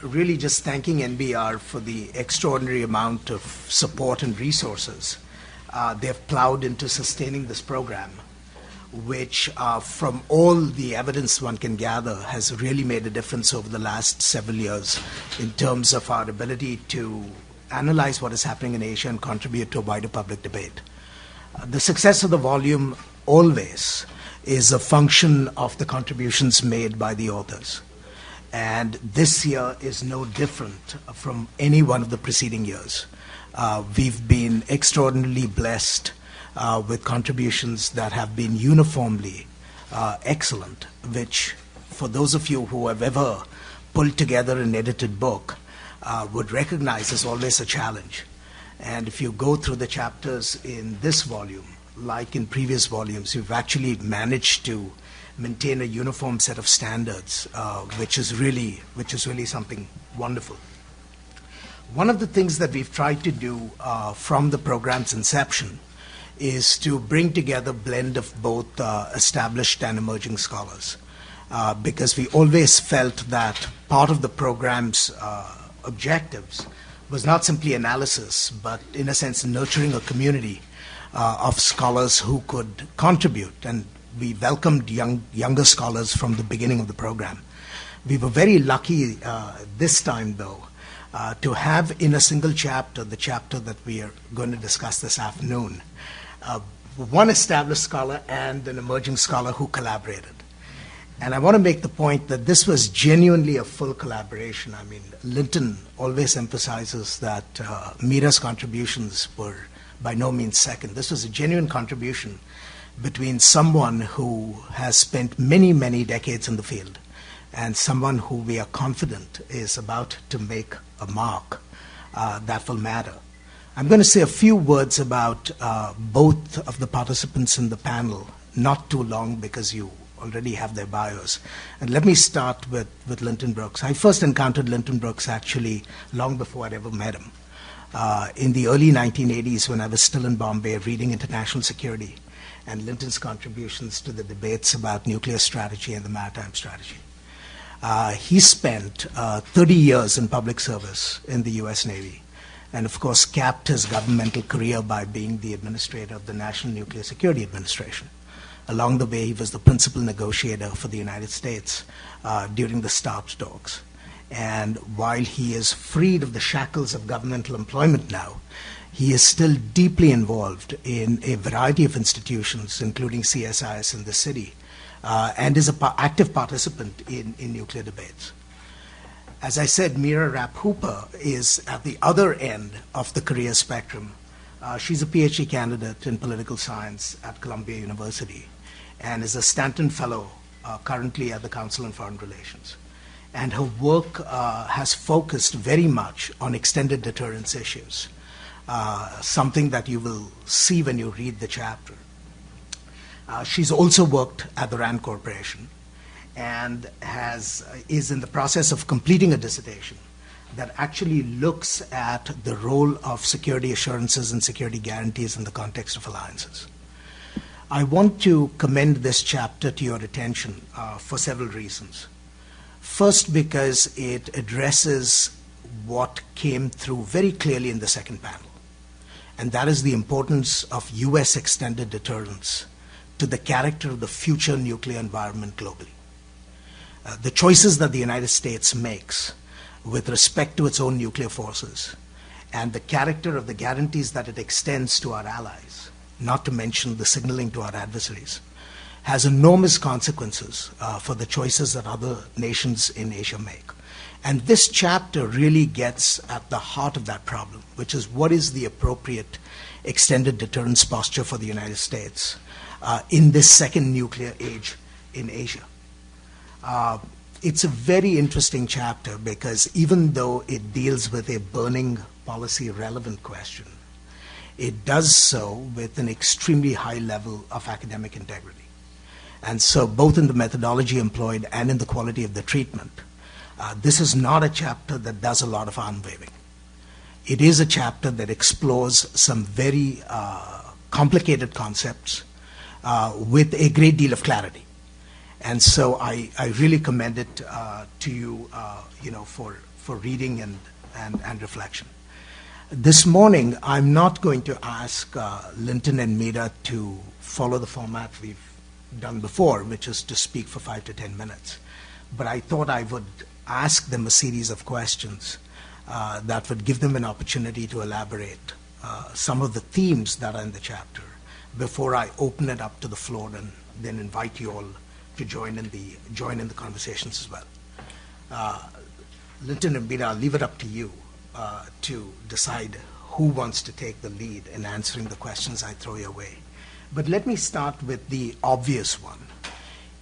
Really just thanking NBR for the extraordinary amount of support and resources they've plowed into sustaining this program, which from all the evidence one can gather has really made a difference over the last several years in terms of our ability to analyze what is happening in Asia and contribute to a wider public debate. The success of the volume always is a function of the contributions made by the authors. And this year is no different from any one of the preceding years. We've been extraordinarily blessed with contributions that have been uniformly excellent, which for those of you who have ever pulled together an edited book would recognize is always a challenge. And if you go through the chapters in this volume, like in previous volumes, we've actually managed to maintain a uniform set of standards, which is really something wonderful. One of the things that we've tried to do from the program's inception is to bring together a blend of both established and emerging scholars, because we always felt that part of the program's objectives was not simply analysis, but in a sense nurturing a community of scholars who could contribute, and we welcomed younger scholars from the beginning of the program. We were very lucky this time, though, to have in a single chapter, the chapter that we are going to discuss this afternoon, one established scholar and an emerging scholar who collaborated. And I want to make the point that this was genuinely a full collaboration. I mean, Linton always emphasizes that Mira's contributions were by no means second. This was a genuine contribution between someone who has spent many, many decades in the field and someone who we are confident is about to make a mark that will matter. I'm going to say a few words about both of the participants in the panel, not too long because you already have their bios. And let me start with Linton Brooks. I first encountered Linton Brooks actually long before I'd ever met him. In the early 1980s when I was still in Bombay reading international security and Linton's contributions to the debates about nuclear strategy and the maritime strategy. He spent 30 years in public service in the US Navy and of course capped his governmental career by being the administrator of the National Nuclear Security Administration. Along the way, he was the principal negotiator for the United States during the START talks. And while he is freed of the shackles of governmental employment now, he is still deeply involved in a variety of institutions, including CSIS in the city, and is an active participant in nuclear debates. As I said, Mira Rapp-Hooper is at the other end of the career spectrum. She's a PhD candidate in political science at Columbia University and is a Stanton Fellow currently at the Council on Foreign Relations. And her work has focused very much on extended deterrence issues, something that you will see when you read the chapter. She's also worked at the RAND Corporation and is in the process of completing a dissertation that actually looks at the role of security assurances and security guarantees in the context of alliances. I want to commend this chapter to your attention for several reasons. First, because it addresses what came through very clearly in the second panel, and that is the importance of US extended deterrence to the character of the future nuclear environment globally. The choices that the United States makes with respect to its own nuclear forces and the character of the guarantees that it extends to our allies, not to mention the signaling to our adversaries, has enormous consequences for the choices that other nations in Asia make. And this chapter really gets at the heart of that problem, which is what is the appropriate extended deterrence posture for the United States in this second nuclear age in Asia. It's a very interesting chapter because even though it deals with a burning policy relevant question, it does so with an extremely high level of academic integrity. And so both in the methodology employed and in the quality of the treatment, this is not a chapter that does a lot of arm waving. It is a chapter that explores some very complicated concepts with a great deal of clarity. And so I really commend it to you, for reading and reflection. This morning, I'm not going to ask Linton and Mira to follow the format we've done before, which is to speak for 5 to 10 minutes. But I thought I would ask them a series of questions that would give them an opportunity to elaborate some of the themes that are in the chapter before I open it up to the floor and then invite you all to join in the conversations as well. Linton and Mira, I'll leave it up to you to decide who wants to take the lead in answering the questions I throw your way. But let me start with the obvious one.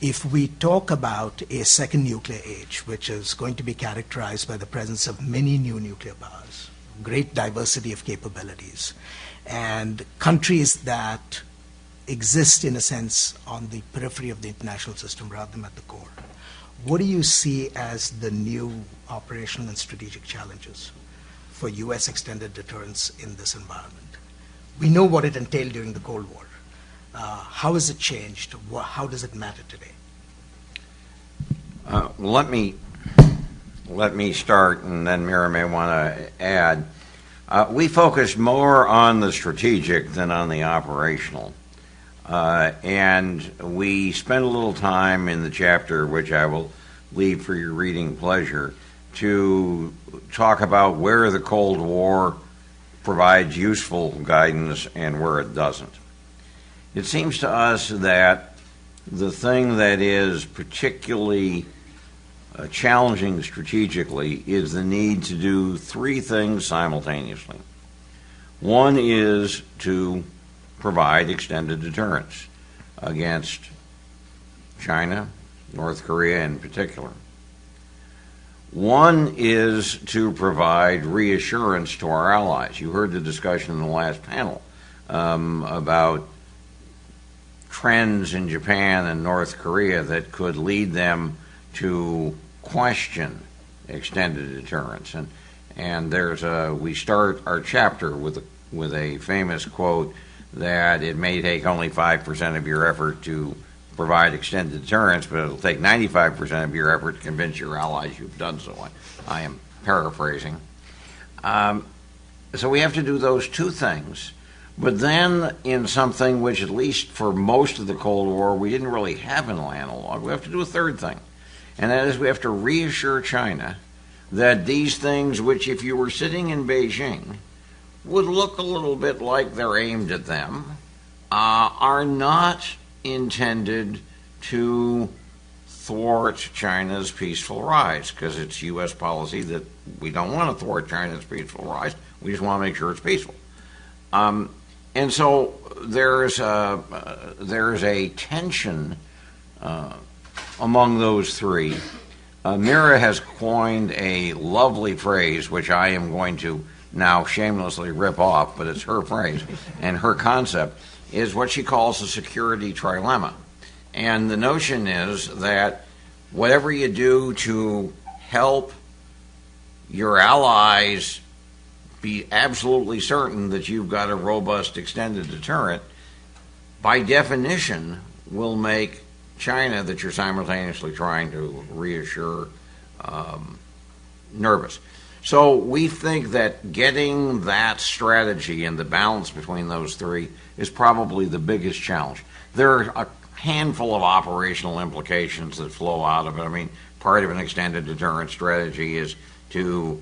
If we talk about a second nuclear age, which is going to be characterized by the presence of many new nuclear powers, great diversity of capabilities, and countries that exist, in a sense, on the periphery of the international system rather than at the core, what do you see as the new operational and strategic challenges for U.S. extended deterrence in this environment? We know what it entailed during the Cold War. How has it changed? How does it matter today? Let me start, and then Mira may want to add. We focus more on the strategic than on the operational. And we spend a little time in the chapter, which I will leave for your reading pleasure, to talk about where the Cold War provides useful guidance and where it doesn't. It seems to us that the thing that is particularly challenging strategically is the need to do three things simultaneously. One is to provide extended deterrence against China, North Korea in particular. One is to provide reassurance to our allies. You heard the discussion in the last panel about trends in Japan and North Korea that could lead them to question extended deterrence. And we start our chapter with a famous quote that it may take only 5% of your effort to provide extended deterrence, but it'll take 95% of your effort to convince your allies you've done so. I am paraphrasing. So we have to do those two things. But then in something which, at least for most of the Cold War, we didn't really have an analog, we have to do a third thing. And that is we have to reassure China that these things, which if you were sitting in Beijing, would look a little bit like they're aimed at them, are not intended to thwart China's peaceful rise, because it's U.S. policy that we don't want to thwart China's peaceful rise. We just want to make sure it's peaceful. And so there's a tension among those three. Mira has coined a lovely phrase, which I am going to now shamelessly rip off, but it's her phrase, and her concept is what she calls a security trilemma. And the notion is that whatever you do to help your allies be absolutely certain that you've got a robust extended deterrent, by definition will make China, that you're simultaneously trying to reassure, nervous. So we think that getting that strategy and the balance between those three is probably the biggest challenge. There are a handful of operational implications that flow out of it. I mean, part of an extended deterrent strategy is to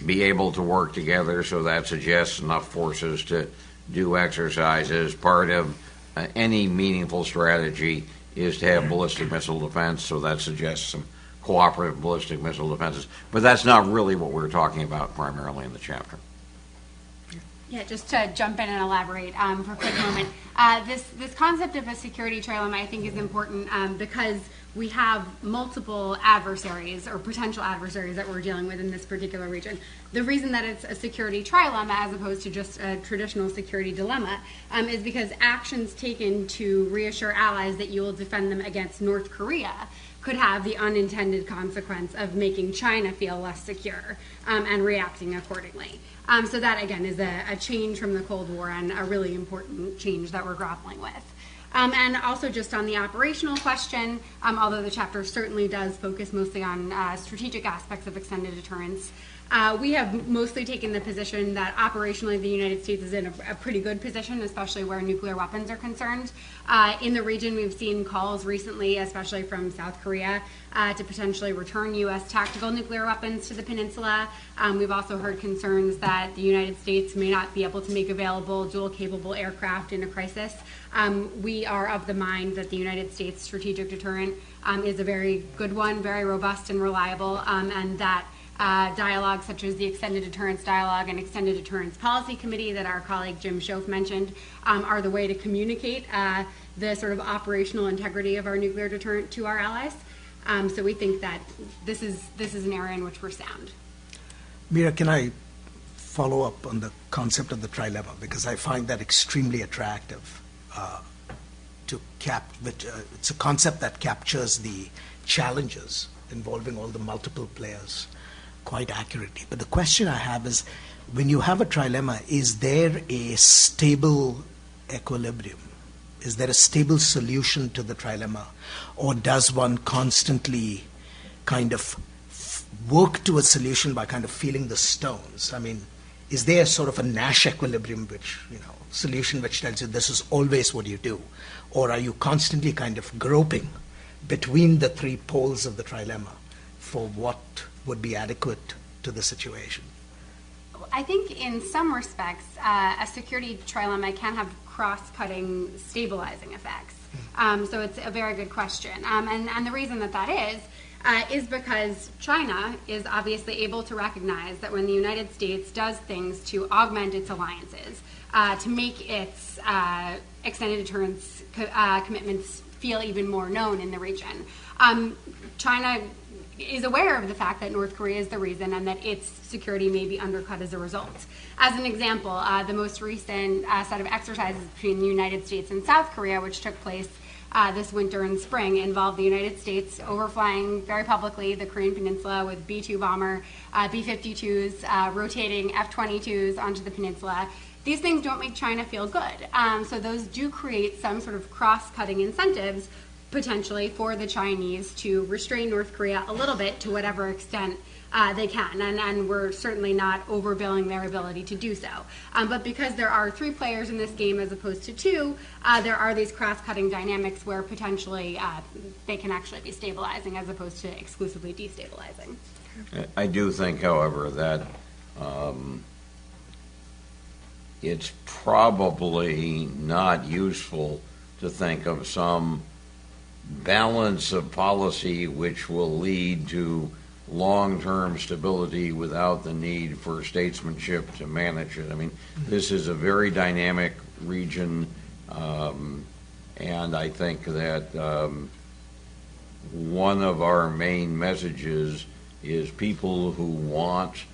be able to work together, so that suggests enough forces to do exercises. Part of any meaningful strategy is to have ballistic missile defense, so that suggests some cooperative ballistic missile defenses. But that's not really what we're talking about primarily in the chapter. Yeah, just to jump in and elaborate for a quick moment. This concept of a security trilemma, I think, is important because we have multiple adversaries or potential adversaries that we're dealing with in this particular region. The reason that it's a security trilemma as opposed to just a traditional security dilemma is because actions taken to reassure allies that you will defend them against North Korea could have the unintended consequence of making China feel less secure and reacting accordingly. So that, again, is a change from the Cold War and a really important change that we're grappling with. And also just on the operational question, although the chapter certainly does focus mostly on strategic aspects of extended deterrence, we have mostly taken the position that operationally the United States is in a pretty good position, especially where nuclear weapons are concerned. In the region, we've seen calls recently, especially from South Korea, to potentially return U.S. tactical nuclear weapons to the peninsula. We've also heard concerns that the United States may not be able to make available dual-capable aircraft in a crisis. We are of the mind that the United States strategic deterrent is a very good one, very robust and reliable, and that dialogue such as the Extended Deterrence Dialogue and Extended Deterrence Policy Committee that our colleague Jim Schoaf mentioned are the way to communicate the sort of operational integrity of our nuclear deterrent to our allies. So we think that this is an area in which we're sound. Mira, can I follow up on the concept of the trilemma? Because I find that extremely attractive. It's a concept that captures the challenges involving all the multiple players quite accurately. But the question I have is, when you have a trilemma, is there a stable equilibrium? Is there a stable solution to the trilemma? Or does one constantly kind of work to a solution by kind of feeling the stones? I mean, is there sort of a Nash equilibrium solution which tells you this is always what you do? Or are you constantly kind of groping between the three poles of the trilemma for what would be adequate to the situation? I think in some respects, a security trilemma can have cross-cutting stabilizing effects. So it's a very good question. And the reason that is because China is obviously able to recognize that when the United States does things to augment its alliances, to make its extended deterrence commitments feel even more known in the region, China is aware of the fact that North Korea is the reason and that its security may be undercut as a result. As an example, the most recent set of exercises between the United States and South Korea, which took place this winter and spring, involved the United States overflying very publicly the Korean Peninsula with B-2 bomber, B-52s, rotating F-22s onto the peninsula. These things don't make China feel good. So those do create some sort of cross-cutting incentives potentially for the Chinese to restrain North Korea a little bit to whatever extent they can, and we're certainly not overbilling their ability to do so. But because there are three players in this game as opposed to two, there are these cross-cutting dynamics where potentially they can actually be stabilizing as opposed to exclusively destabilizing. I do think, however, that it's probably not useful to think of some balance of policy which will lead to long-term stability without the need for statesmanship to manage it. I mean, this is a very dynamic region, and I think that one of our main messages is people who want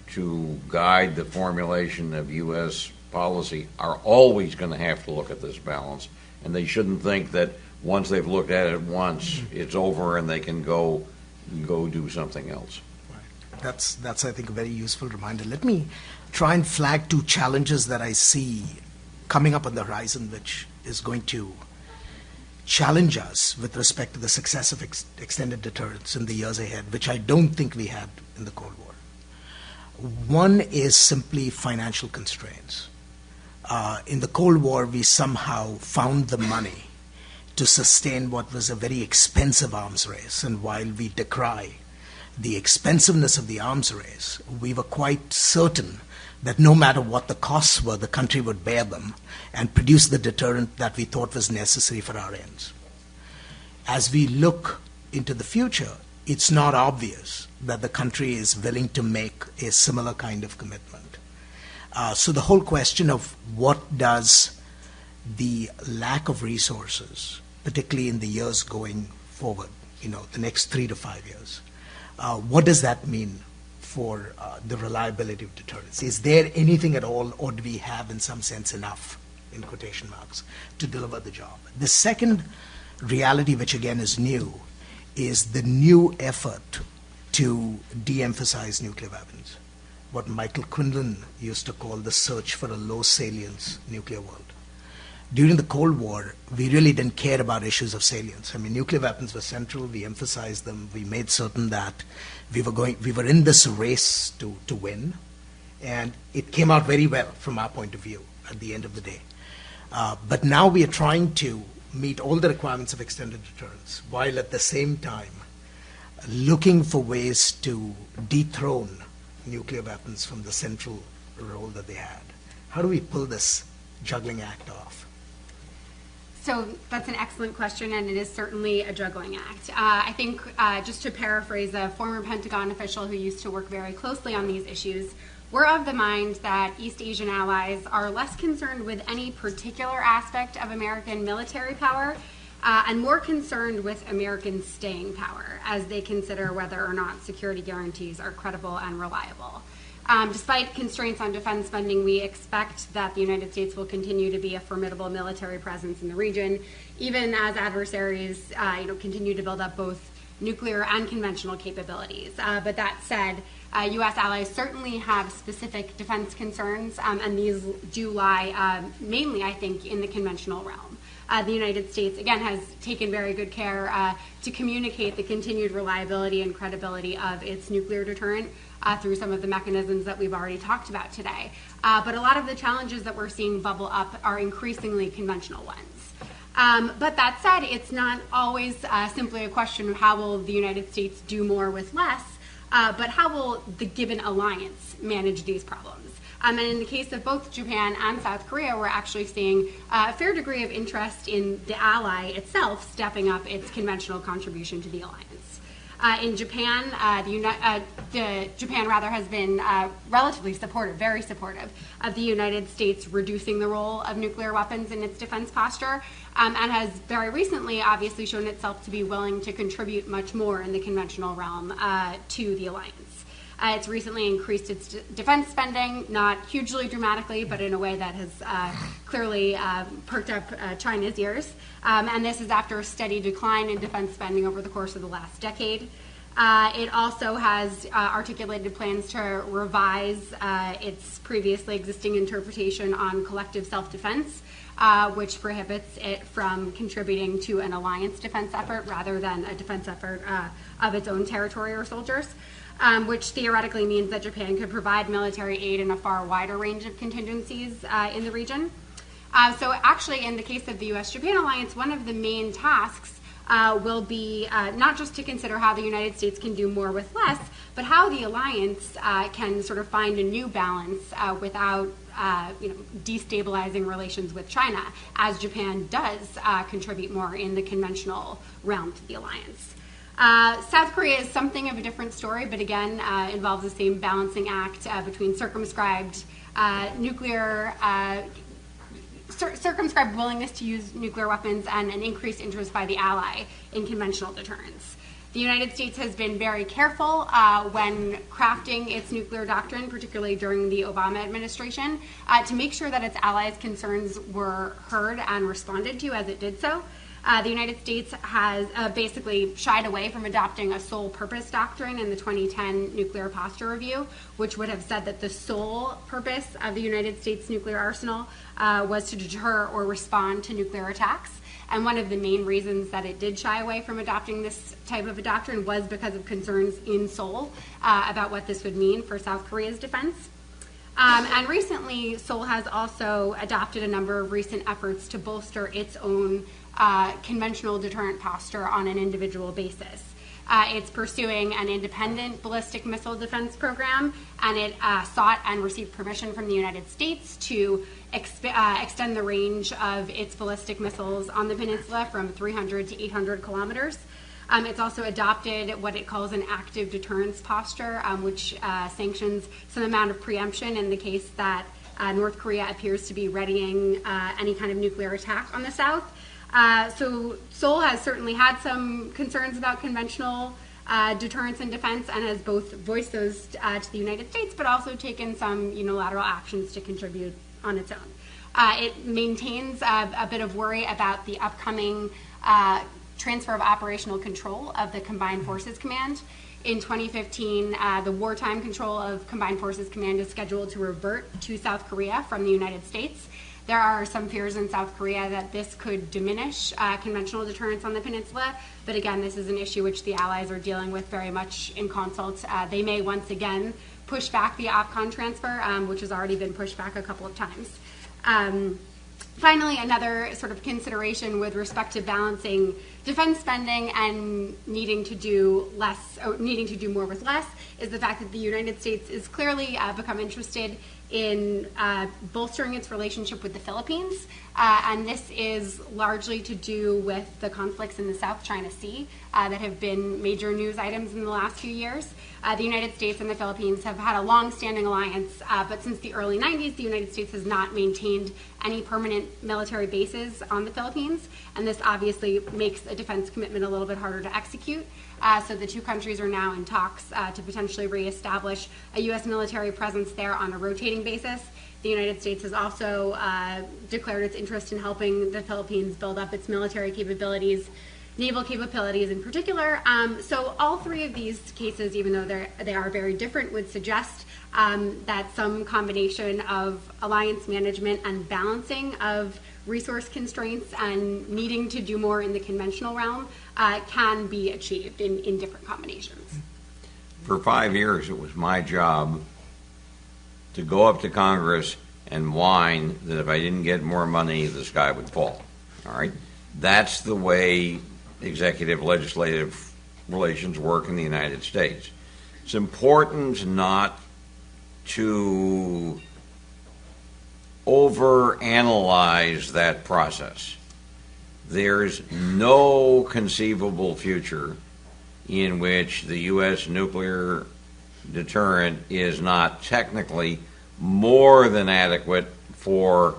to guide the formulation of U.S. policy are always going to have to look at this balance, and they shouldn't think that once they've looked at it once, it's over and they can go do something else. Right. That's I think a very useful reminder. Let me try and flag two challenges that I see coming up on the horizon, which is going to challenge us with respect to the success of extended deterrence in the years ahead, which I don't think we had in the Cold War. One is simply financial constraints. In the Cold War, we somehow found the money to sustain what was a very expensive arms race. And while we decry the expensiveness of the arms race, we were quite certain that no matter what the costs were, the country would bear them and produce the deterrent that we thought was necessary for our ends. As we look into the future, it's not obvious that the country is willing to make a similar kind of commitment. So the whole question of what does the lack of resources, particularly in the years going forward, the next 3 to 5 years, what does that mean for the reliability of deterrence? Is there anything at all, or do we have, in some sense, enough, in quotation marks, to deliver the job? The second reality, which again is new, is the new effort to de-emphasize nuclear weapons, what Michael Quinlan used to call the search for a low salience nuclear world. during the Cold War, we really didn't care about issues of salience. I mean, nuclear weapons were central. We emphasized them. We made certain that we were in this race to win, and it came out very well from our point of view at the end of the day. But now we are trying to meet all the requirements of extended deterrence, while at the same time looking for ways to dethrone nuclear weapons from the central role that they had. How do we pull this juggling act off? So that's an excellent question, and it is certainly a juggling act. I think, just to paraphrase a former Pentagon official who used to work very closely on these issues, we're of the mind that East Asian allies are less concerned with any particular aspect of American military power and more concerned with American staying power as they consider whether or not security guarantees are credible and reliable. Despite constraints on defense spending, we expect that the United States will continue to be a formidable military presence in the region, even as adversaries continue to build up both nuclear and conventional capabilities. But that said, U.S. allies certainly have specific defense concerns, and these do lie mainly, I think, in the conventional realm. The United States, again, has taken very good care to communicate the continued reliability and credibility of its nuclear deterrent through some of the mechanisms that we've already talked about today. But a lot of the challenges that we're seeing bubble up are increasingly conventional ones. But that said, it's not always simply a question of how will the United States do more with less, but how will the given alliance manage these problems? And in the case of both Japan and South Korea, we're actually seeing a fair degree of interest in the ally itself stepping up its conventional contribution to the alliance. In Japan, Japan has been relatively supportive, very supportive of the United States reducing the role of nuclear weapons in its defense posture, and has very recently obviously shown itself to be willing to contribute much more in the conventional realm to the alliance. It's recently increased its defense spending, not hugely dramatically, but in a way that has clearly perked up China's ears. And this is after a steady decline in defense spending over the course of the last decade. It also has articulated plans to revise its previously existing interpretation on collective self-defense, which prohibits it from contributing to an alliance defense effort rather than a defense effort of its own territory or soldiers. Which theoretically means that Japan could provide military aid in a far wider range of contingencies in the region. So actually, in the case of the U.S.-Japan alliance, one of the main tasks will be not just to consider how the United States can do more with less, but how the alliance can sort of find a new balance without destabilizing relations with China, as Japan does contribute more in the conventional realm to the alliance. South Korea is something of a different story, but again involves the same balancing act between circumscribed circumscribed willingness to use nuclear weapons and an increased interest by the ally in conventional deterrence. The United States has been very careful when crafting its nuclear doctrine, particularly during the Obama administration, to make sure that its allies' concerns were heard and responded to as it did so. The United States has basically shied away from adopting a sole purpose doctrine in the 2010 Nuclear Posture Review, which would have said that the sole purpose of the United States nuclear arsenal was to deter or respond to nuclear attacks. And one of the main reasons that it did shy away from adopting this type of a doctrine was because of concerns in Seoul about what this would mean for South Korea's defense. And recently, Seoul has also adopted a number of recent efforts to bolster its own conventional deterrent posture on an individual basis. It's pursuing an independent ballistic missile defense program, and it sought and received permission from the United States to extend the range of its ballistic missiles on the peninsula from 300 to 800 kilometers. It's also adopted what it calls an active deterrence posture, which sanctions some amount of preemption in the case that North Korea appears to be readying any kind of nuclear attack on the South. So Seoul has certainly had some concerns about conventional deterrence and defense, and has both voiced those to the United States, but also taken some unilateral actions to contribute on its own. It maintains a bit of worry about the upcoming transfer of operational control of the Combined Forces Command. In 2015, the wartime control of Combined Forces Command is scheduled to revert to South Korea from the United States. There are some fears in South Korea that this could diminish conventional deterrence on the peninsula, but again, this is an issue which the allies are dealing with very much in consult. They may once again push back the OPCON transfer, which has already been pushed back a couple of times. Finally, another sort of consideration with respect to balancing defense spending and needing to do more with less is the fact that the United States is clearly become interested in bolstering its relationship with the Philippines, and this is largely to do with the conflicts in the South China Sea that have been major news items in the last few years. The United States and the Philippines have had a long-standing alliance, but since the early 90s, the United States has not maintained any permanent military bases on the Philippines, and this obviously makes a defense commitment a little bit harder to execute. So the two countries are now in talks to potentially reestablish a U.S. military presence there on a rotating basis. The United States has also declared its interest in helping the Philippines build up its military capabilities, naval capabilities in particular. So all three of these cases, even though they are very different, would suggest that some combination of alliance management and balancing of resource constraints and needing to do more in the conventional realm can be achieved in different combinations. For 5 years, it was my job to go up to Congress and whine that if I didn't get more money, the sky would fall. All right? That's the way executive legislative relations work in the United States. It's important not to overanalyze that process. There's no conceivable future in which the U.S. nuclear deterrent is not technically more than adequate for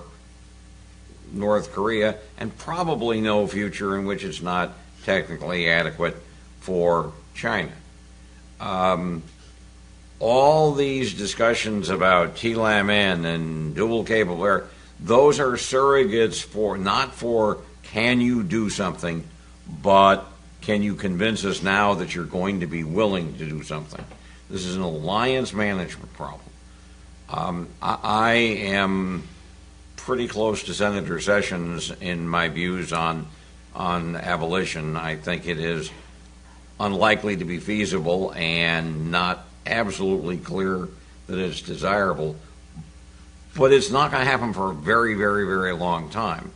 North Korea, and probably no future in which it's not technically adequate for China. All these discussions about TLAM-N and dual capable air, those are surrogates for, not for can you do something, but can you convince us now that you're going to be willing to do something? This is an alliance management problem. I am pretty close to Senator Sessions in my views on abolition. I think it is unlikely to be feasible and not absolutely clear that it's desirable. But it's not going to happen for a very, very, very long time.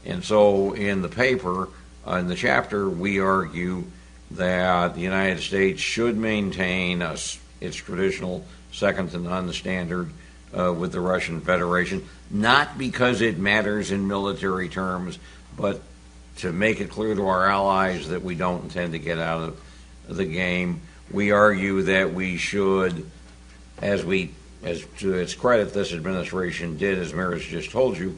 And so in the paper, in the chapter, we argue that the United States should maintain its traditional second to none standard with the Russian Federation, not because it matters in military terms, but to make it clear to our allies that we don't intend to get out of the game. We argue that we should, as to its credit, this administration did, as Mira's just told you,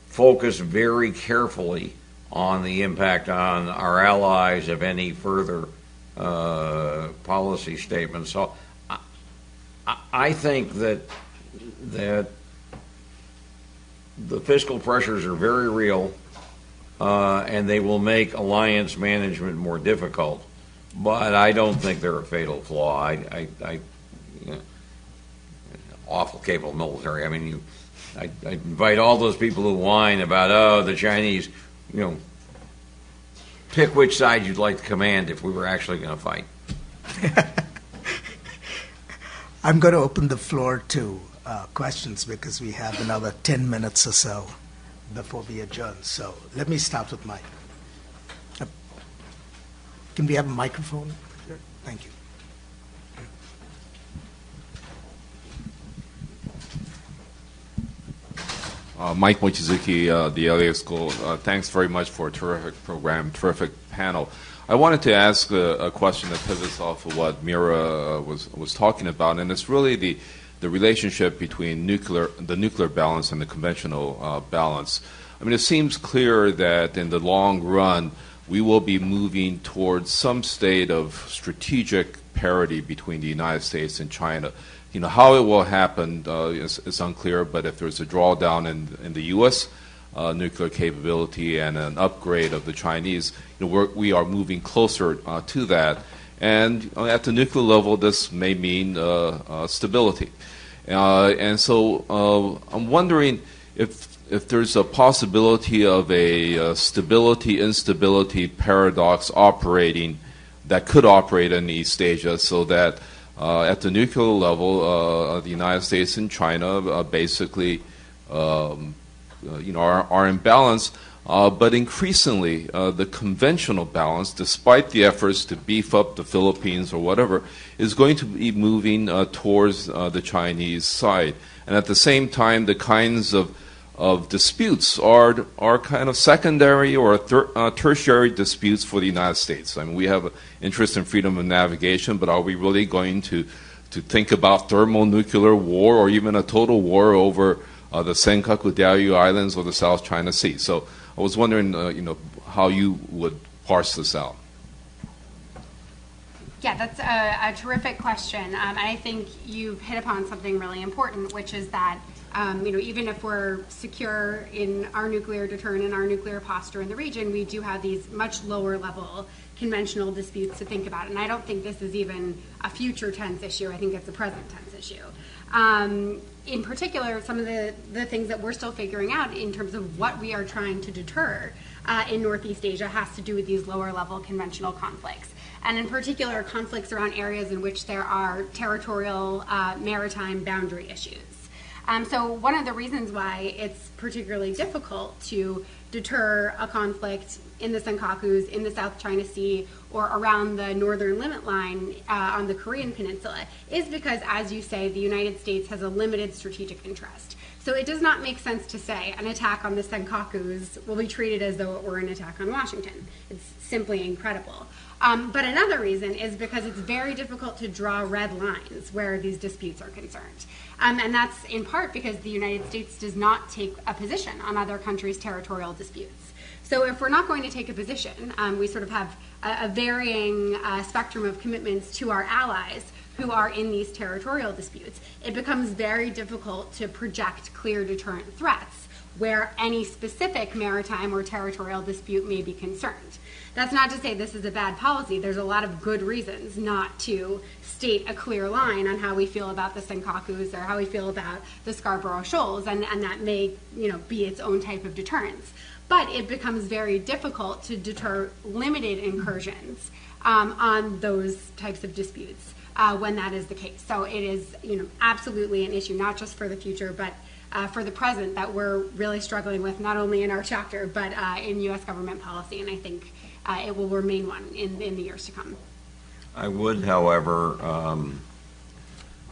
focus very carefully on the impact on our allies of any further policy statements. So I think that the fiscal pressures are very real, and they will make alliance management more difficult. But I don't think they're a fatal flaw. I awful capable military. I mean, I invite all those people who whine about, the Chinese, pick which side you'd like to command if we were actually going to fight. I'm going to open the floor to questions because we have another 10 minutes or so before we adjourn. So let me start with Mike. Can we have a microphone? Thank you. Mike Mochizuki, the LA School. Thanks very much for a terrific program, terrific panel. I wanted to ask a question that pivots off of what Mira was talking about, and it's really the relationship between the nuclear balance and the conventional balance. I mean, it seems clear that in the long run, we will be moving towards some state of strategic parity between the United States and China. How it will happen is unclear, but if there's a drawdown in the U.S. Nuclear capability and an upgrade of the Chinese, we are moving closer to that. And at the nuclear level, this may mean stability. And so I'm wondering if there's a possibility of a stability-instability paradox operating that could operate in East Asia, so that at the nuclear level, the United States and China basically are in balance. But increasingly, the conventional balance, despite the efforts to beef up the Philippines or whatever, is going to be moving towards the Chinese side. And at the same time, the kinds of disputes are kind of secondary or tertiary disputes for the United States. I mean, we have an interest in freedom of navigation, but are we really going to think about thermonuclear war or even a total war over the Senkaku Diaoyu Islands or the South China Sea? So I was wondering, how you would parse this out. Yeah, that's a terrific question. And I think you've hit upon something really important, which is that even if we're secure in our nuclear deterrent and our nuclear posture in the region, we do have these much lower level conventional disputes to think about. And I don't think this is even a future tense issue. I think it's a present tense issue. In particular, some of the things that we're still figuring out in terms of what we are trying to deter in Northeast Asia has to do with these lower level conventional conflicts. And in particular, conflicts around areas in which there are territorial maritime boundary issues. So one of the reasons why it's particularly difficult to deter a conflict in the Senkakus, in the South China Sea, or around the northern limit line on the Korean Peninsula is because, as you say, the United States has a limited strategic interest. So it does not make sense to say an attack on the Senkakus will be treated as though it were an attack on Washington. It's simply incredible. But another reason is because it's very difficult to draw red lines where these disputes are concerned. And that's in part because the United States does not take a position on other countries' territorial disputes. So if we're not going to take a position, we sort of have a varying spectrum of commitments to our allies who are in these territorial disputes. It becomes very difficult to project clear deterrent threats where any specific maritime or territorial dispute may be concerned. That's not to say this is a bad policy. There's a lot of good reasons not to state a clear line on how we feel about the Senkakus or how we feel about the Scarborough Shoals, and that may be its own type of deterrence. But it becomes very difficult to deter limited incursions on those types of disputes when that is the case. So it is absolutely an issue, not just for the future, but for the present, that we're really struggling with, not only in our chapter, but in U.S. government policy. And I think it will remain one in the years to come. I would, however,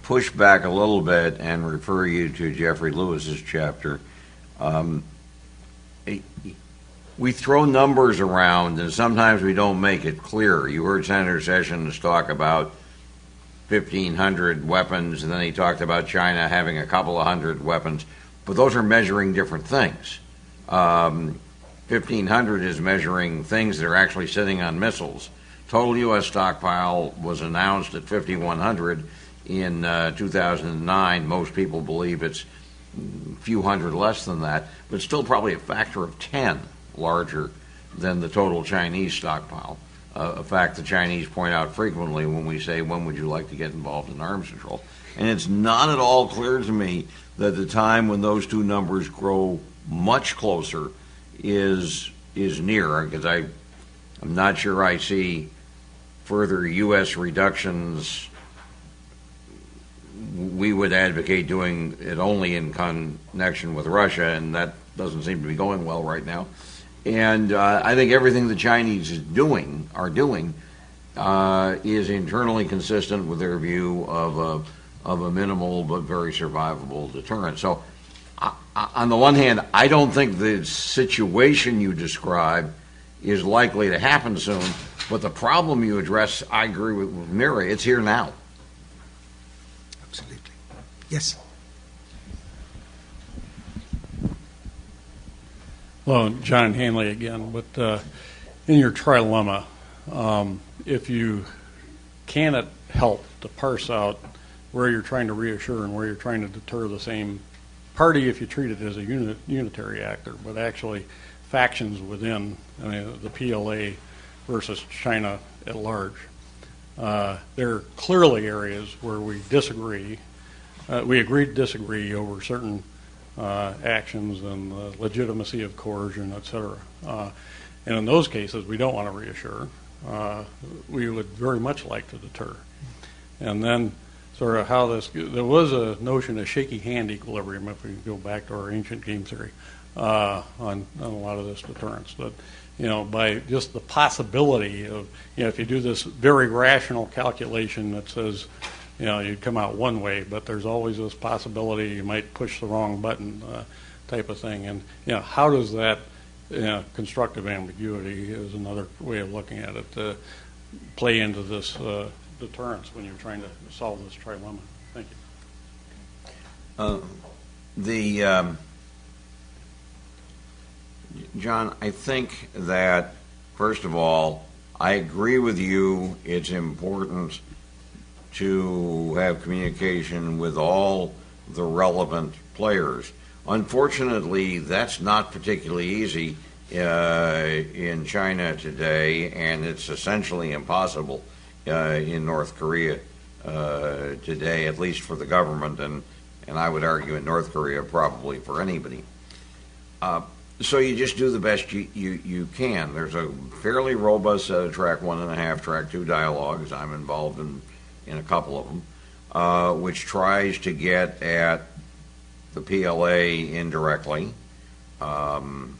push back a little bit and refer you to Jeffrey Lewis's chapter. We throw numbers around, and sometimes we don't make it clear. You heard Senator Sessions talk about 1,500 weapons, and then he talked about China having a couple of hundred weapons, but those are measuring different things. 1,500 is measuring things that are actually sitting on missiles. Total U.S. stockpile was announced at 5,100 in 2009. Most people believe it's a few hundred less than that, but still probably a factor of 10 larger than the total Chinese stockpile. A fact the Chinese point out frequently when we say, when would you like to get involved in arms control? And it's not at all clear to me that the time when those two numbers grow much closer is near, because I'm not sure I see further U.S. reductions. We would advocate doing it only in connection with Russia, and that doesn't seem to be going well right now. And I think everything the Chinese are doing is internally consistent with their view of a minimal but very survivable deterrent. So on the one hand, I don't think the situation you describe is likely to happen soon, but the problem you address, I agree with Mira, it's here now. Absolutely. Yes. Hello, John Hanley again. But in your trilemma, if you cannot help to parse out where you're trying to reassure and where you're trying to deter the same party if you treat it as a unitary actor, but actually factions within the PLA versus China at large. There are clearly areas where we disagree. We agree to disagree over certain actions and the legitimacy of coercion, et cetera. And in those cases, we don't want to reassure. We would very much like to deter. And then sort of how this, there was a notion of shaky hand equilibrium, if we go back to our ancient game theory, on a lot of this deterrence. But, by just the possibility of, if you do this very rational calculation that says, you'd come out one way, but there's always this possibility you might push the wrong button type of thing. And, how does that constructive ambiguity is another way of looking at it, play into this deterrence when you're trying to solve this trilemma? Thank you. John, I think that, first of all, I agree with you. It's important to have communication with all the relevant players. Unfortunately, that's not particularly easy in China today, and it's essentially impossible in North Korea today, at least for the government, and I would argue in North Korea probably for anybody. So you just do the best you can. There's a fairly robust set of Track 1.5, Track 2 dialogues. I'm involved in a couple of them, which tries to get at the PLA indirectly. And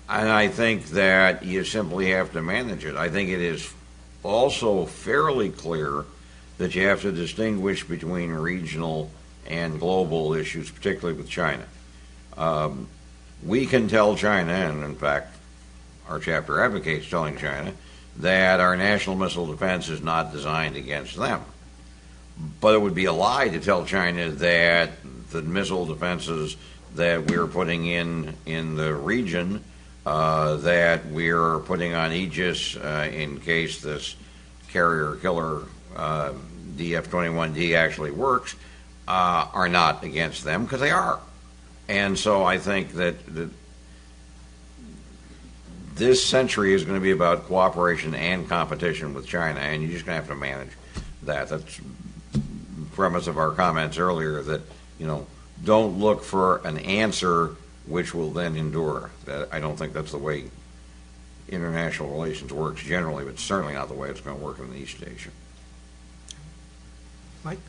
I think that you simply have to manage it. I think it is also fairly clear that you have to distinguish between regional and global issues, particularly with China. We can tell China, and in fact, our chapter advocates telling China, that our national missile defense is not designed against them. But it would be a lie to tell China that the missile defenses that we're putting in the region, that we're putting on Aegis in case this carrier killer DF-21D actually works, are not against them, because they are. And so I think that this century is going to be about cooperation and competition with China, and you're just going to have to manage that. That's the premise of our comments earlier, that, don't look for an answer which will then endure. I don't think that's the way international relations works generally, but certainly not the way it's going to work in East Asia. Mike?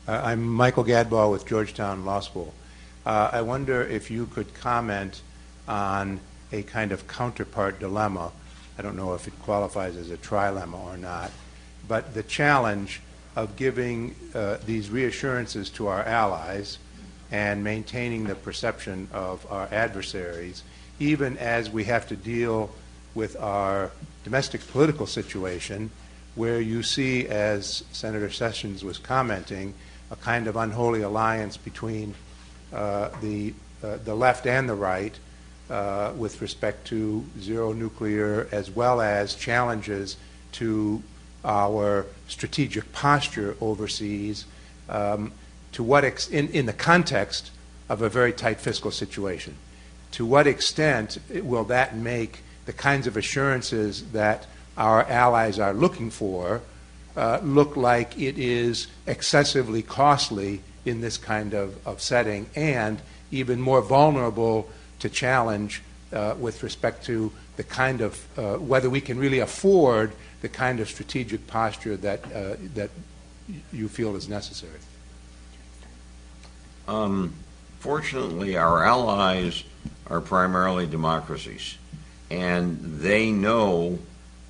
I'm Michael Gadbois with Georgetown Law School. I wonder if you could comment on a kind of counterpart dilemma. I don't know if it qualifies as a trilemma or not, but the challenge of giving these reassurances to our allies and maintaining the perception of our adversaries, even as we have to deal with our domestic political situation, where you see, as Senator Sessions was commenting, a kind of unholy alliance between the left and the right with respect to zero nuclear, as well as challenges to our strategic posture overseas, to what in the context of a very tight fiscal situation. To what extent will that make the kinds of assurances that our allies are looking for look like it is excessively costly in this kind of setting, and even more vulnerable to challenge with respect to the kind of whether we can really afford the kind of strategic posture that you feel is necessary? Fortunately, our allies are primarily democracies, and they know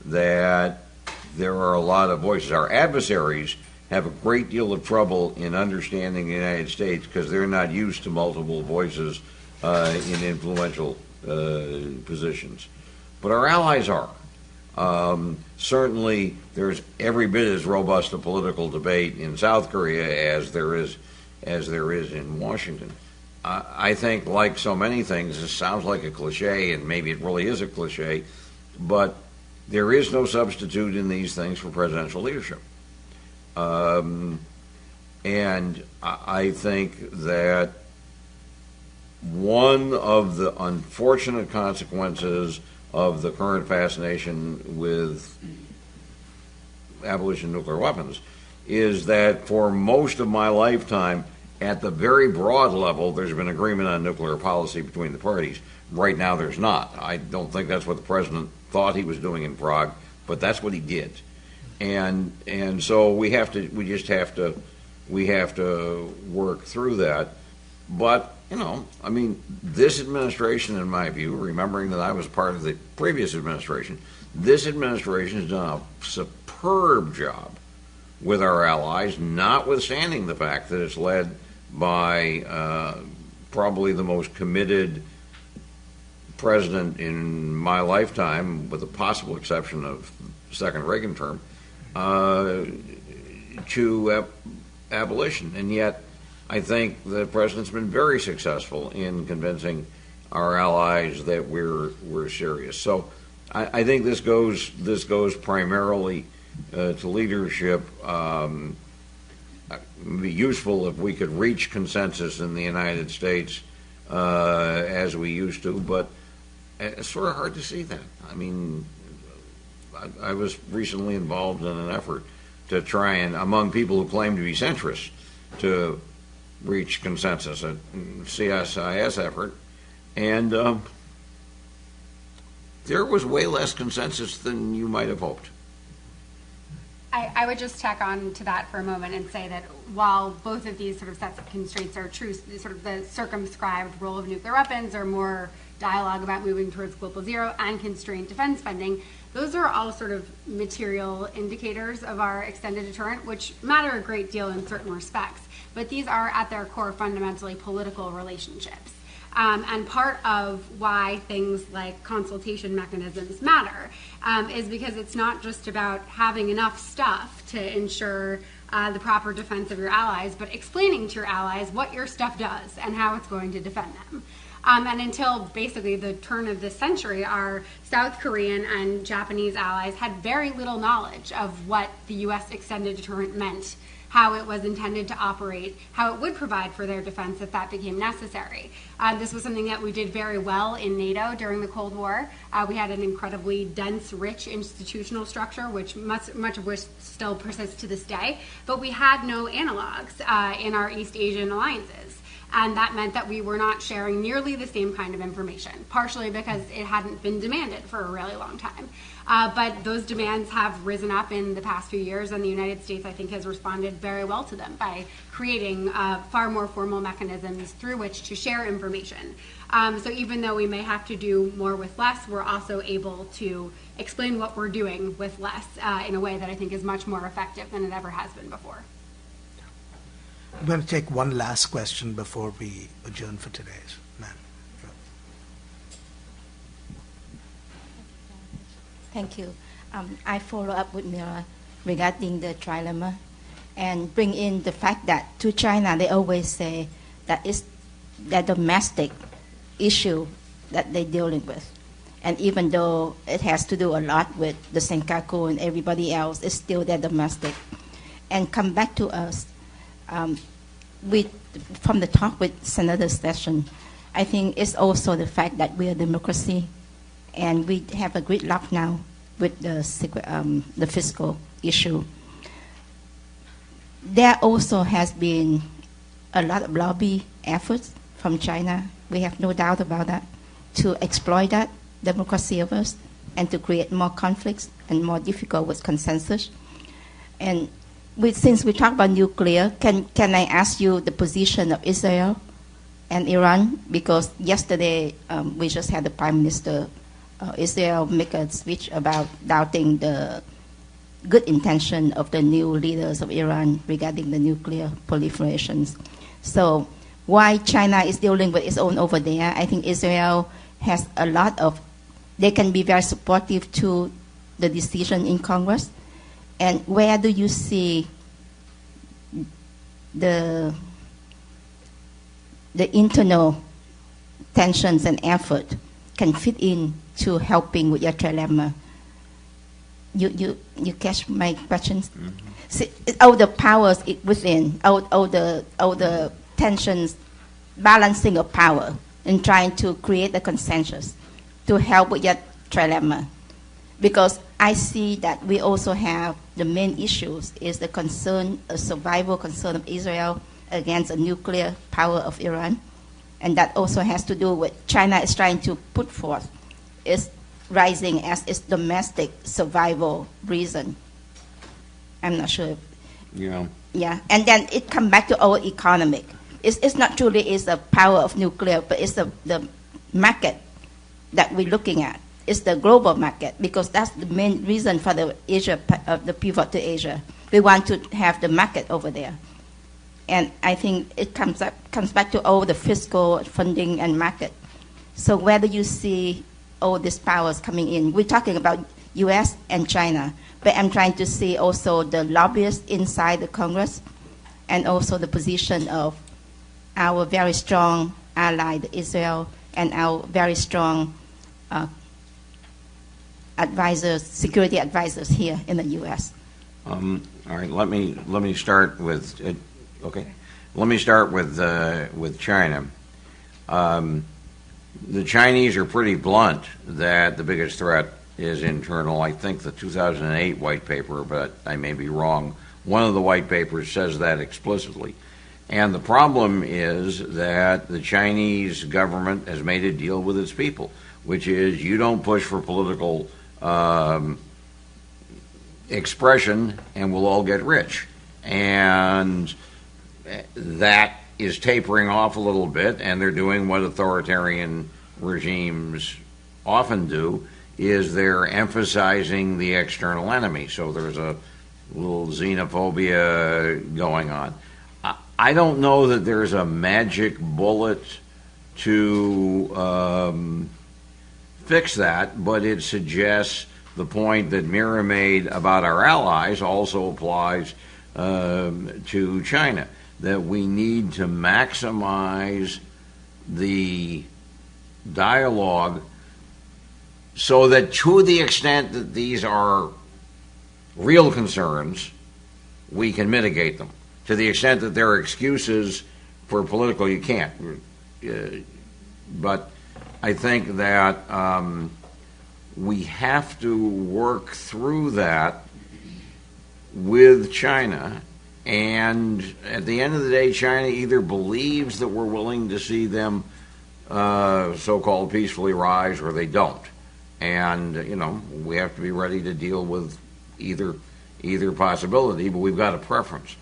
that there are a lot of voices. Our adversaries have a great deal of trouble in understanding the United States because they're not used to multiple voices in influential positions. But our allies are. Certainly, there's every bit as robust a political debate in South Korea as there is in Washington. I think, like so many things, this sounds like a cliche, and maybe it really is a cliche, but there is no substitute in these things for presidential leadership. And I think that one of the unfortunate consequences of the current fascination with abolition of nuclear weapons, is that for most of my lifetime, at the very broad level, there's been agreement on nuclear policy between the parties. Right now, there's not. I don't think that's what the president thought he was doing in Prague, but that's what he did. And so we have to work through that. But, I mean, this administration, in my view, remembering that I was part of the previous administration, this administration has done a superb job with our allies, notwithstanding the fact that it's led by probably the most committed president in my lifetime, with the possible exception of the second Reagan term, to abolition. And yet, I think the president's been very successful in convincing our allies that we're serious. So I think this goes primarily to leadership. It would be useful if we could reach consensus in the United States as we used to, but it's sort of hard to see that. I mean, I was recently involved in an effort to try and, among people who claim to be centrists, to reach consensus, a CSIS effort, and there was way less consensus than you might have hoped. I would just tack on to that for a moment and say that while both of these sort of sets of constraints are true, sort of the circumscribed role of nuclear weapons or more dialogue about moving towards global zero and constrained defense spending, those are all sort of material indicators of our extended deterrent, which matter a great deal in certain respects. But these are at their core fundamentally political relationships. And part of why things like consultation mechanisms matter is because it's not just about having enough stuff to ensure the proper defense of your allies, but explaining to your allies what your stuff does and how it's going to defend them. And until basically the turn of this century, our South Korean and Japanese allies had very little knowledge of what the U.S. extended deterrent meant, how it was intended to operate, how it would provide for their defense if that became necessary. This was something that we did very well in NATO during the Cold War. We had an incredibly dense, rich institutional structure, which much of which still persists to this day, but we had no analogs in our East Asian alliances. And that meant that we were not sharing nearly the same kind of information, partially because it hadn't been demanded for a really long time. But those demands have risen up in the past few years, and the United States, I think, has responded very well to them by creating far more formal mechanisms through which to share information. So even though we may have to do more with less, we're also able to explain what we're doing with less in a way that I think is much more effective than it ever has been before. I'm going to take one last question before we adjourn for today's. Ma'am. Thank you. I follow up with Mira regarding the trilemma and bring in the fact that to China they always say that it's the domestic issue that they're dealing with. And even though it has to do a lot with the Senkaku and everybody else, it's still their domestic. And come back to us. From the talk with Senator Sessions, I think it's also the fact that we are a democracy, and we have a great luck now with the fiscal issue. There also has been a lot of lobby efforts from China. We have no doubt about that, to exploit that democracy of us and to create more conflicts and more difficult with consensus. And since we talk about nuclear, can I ask you the position of Israel and Iran? Because yesterday we just had the Prime Minister Israel make a speech about doubting the good intention of the new leaders of Iran regarding the nuclear proliferations. So why China is dealing with its own over there, I think Israel has a lot of, they can be very supportive to the decision in Congress. And where do you see the internal tensions and effort can fit in to helping with your trilemma? You catch my questions? Mm-hmm. See, all the powers within, all the tensions, balancing of power, and trying to create a consensus to help with your trilemma. because I see that we also have the main issues is the concern, a survival concern of Israel against the nuclear power of Iran. And that also has to do with China is trying to put forth is rising as its domestic survival reason. I'm not sure. Yeah, and then it comes back to our economic. It's not truly is the power of nuclear, but it's the market that we're looking at. It's the global market, because that's the main reason for the Asia, the pivot to Asia. We want to have the market over there. And I think it comes back to all the fiscal funding and market. So whether you see all these powers coming in, we're talking about U.S. and China, but I'm trying to see also the lobbyists inside the Congress and also the position of our very strong ally, Israel, and our very strong advisors, security advisors here in the U.S. All right, let me start with Let me start with China. The Chinese are pretty blunt that the biggest threat is internal. I think the 2008 white paper, but I may be wrong, one of the white papers says that explicitly. And the problem is that the Chinese government has made a deal with its people, which is you don't push for political expression and we'll all get rich. And that is tapering off a little bit, and they're doing what authoritarian regimes often do, is they're emphasizing the external enemy. So there's a little xenophobia going on. I don't know that there's a magic bullet to fix that, but it suggests the point that Mira made about our allies also applies to China, that we need to maximize the dialogue so that to the extent that these are real concerns, we can mitigate them. To the extent that there are excuses for political, you can't. But I think that we have to work through that with China. And at the end of the day, China either believes that we're willing to see them so-called peacefully rise, or they don't. And, we have to be ready to deal with either possibility, but we've got a preference.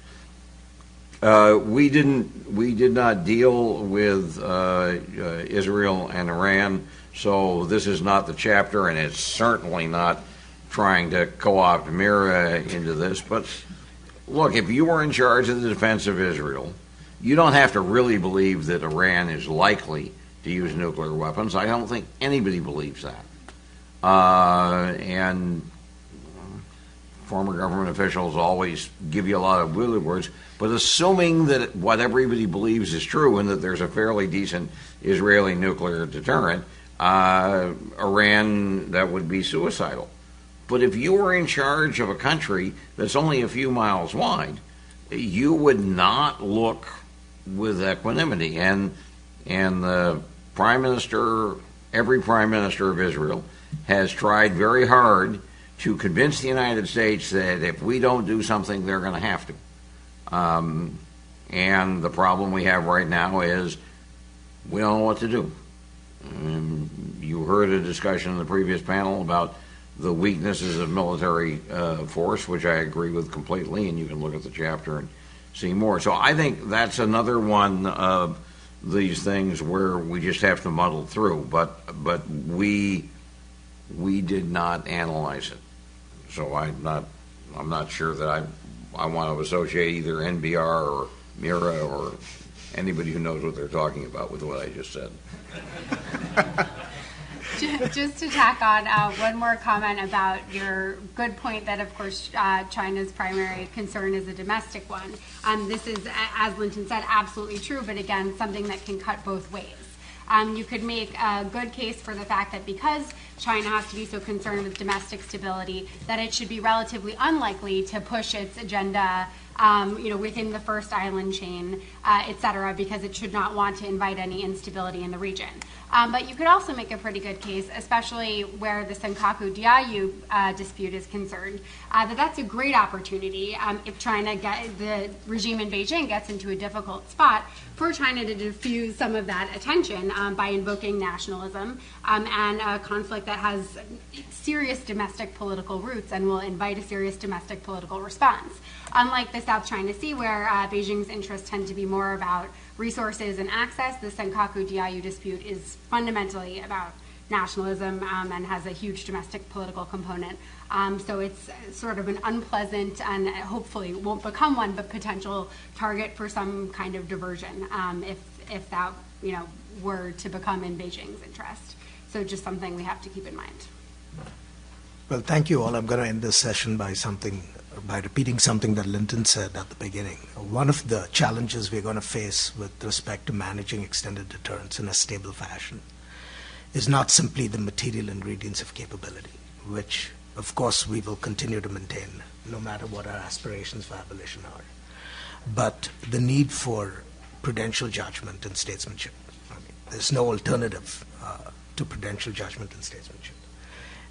We did not deal with Israel and Iran, so this is not the chapter, and it's certainly not trying to co-opt Mira into this. But look, if you were in charge of the defense of Israel, you don't have to really believe that Iran is likely to use nuclear weapons. I don't think anybody believes that. And former government officials always give you a lot of willy words, but assuming that what everybody believes is true and that there's a fairly decent Israeli nuclear deterrent, Iran, that would be suicidal. But if you were in charge of a country that's only a few miles wide, you would not look with equanimity. And the prime minister, every prime minister of Israel, has tried very hard to convince the United States that if we don't do something, they're going to have to. And the problem we have right now is we don't know what to do. You heard a discussion in the previous panel about the weaknesses of military force, which I agree with completely, and you can look at the chapter and see more. So I think that's another one of these things where we just have to muddle through. But we did not analyze it. So I'm not sure that I want to associate either NBR or Mira or anybody who knows what they're talking about with what I just said. Just to tack on one more comment about your good point that, of course, China's primary concern is a domestic one. This is, as Linton said, absolutely true, but again, something that can cut both ways. You could make a good case for the fact that because China has to be so concerned with domestic stability that it should be relatively unlikely to push its agenda within the first island chain, et cetera, because it should not want to invite any instability in the region. But you could also make a pretty good case, especially where the Senkaku-Diaoyu dispute is concerned, that that's a great opportunity if the regime in Beijing gets into a difficult spot for China to diffuse some of that attention by invoking nationalism and a conflict that has serious domestic political roots and will invite a serious domestic political response. Unlike the South China Sea, where Beijing's interests tend to be more about resources and access, the Senkaku-Diaoyu dispute is fundamentally about nationalism and has a huge domestic political component. So it's sort of an unpleasant and hopefully won't become one, but potential target for some kind of diversion if that were to become in Beijing's interest. So just something we have to keep in mind. Well, thank you all. I'm going to end this session by repeating something that Linton said at the beginning. One of the challenges we're going to face with respect to managing extended deterrence in a stable fashion is not simply the material ingredients of capability, which, of course, we will continue to maintain no matter what our aspirations for abolition are, but the need for prudential judgment and statesmanship. There's no alternative to prudential judgment and statesmanship.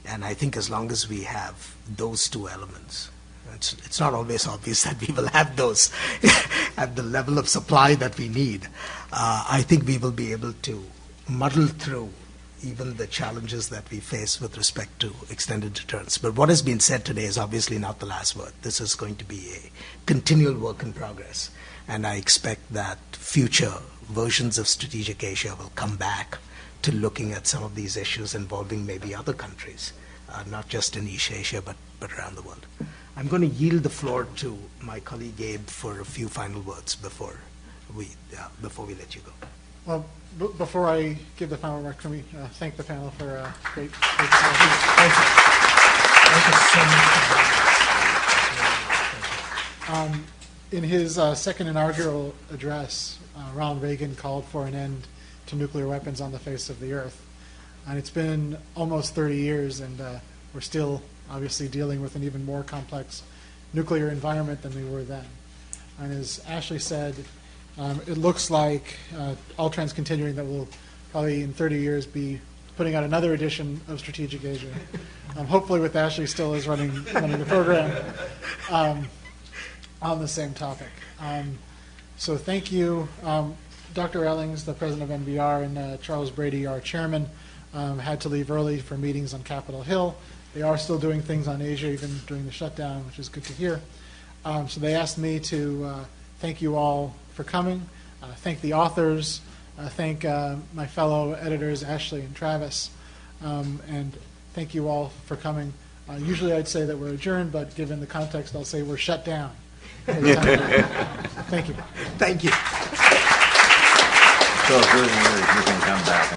And I think as long as we have those two elements, it's not always obvious that we will have those at the level of supply that we need. I think we will be able to muddle through even the challenges that we face with respect to extended deterrence. But what has been said today is obviously not the last word. This is going to be a continual work in progress. And I expect that future versions of Strategic Asia will come back to looking at some of these issues involving maybe other countries, not just in East Asia, but around the world. I'm going to yield the floor to my colleague Gabe for a few final words before we let you go. Well, before I give the final remarks, can we thank the panel for a great Thank you. Thank you so much. In his second inaugural address, Ronald Reagan called for an end to nuclear weapons on the face of the earth. And it's been almost 30 years, and we're still obviously dealing with an even more complex nuclear environment than we were then. And as Ashley said, it looks like Altran's continuing that we'll probably in 30 years be putting out another edition of Strategic Asia, hopefully with Ashley still as running the program on the same topic. So thank you. Dr. Ellings, the president of NBR, and Charles Brady, our chairman, had to leave early for meetings on Capitol Hill. They are still doing things on Asia, even during the shutdown, which is good to hear. So they asked me to thank you all for coming, thank the authors, thank my fellow editors, Ashley and Travis, and thank you all for coming. Usually I'd say that we're adjourned, but given the context, I'll say we're shut down. Thank you. Thank you. So if you're in here, you can come back.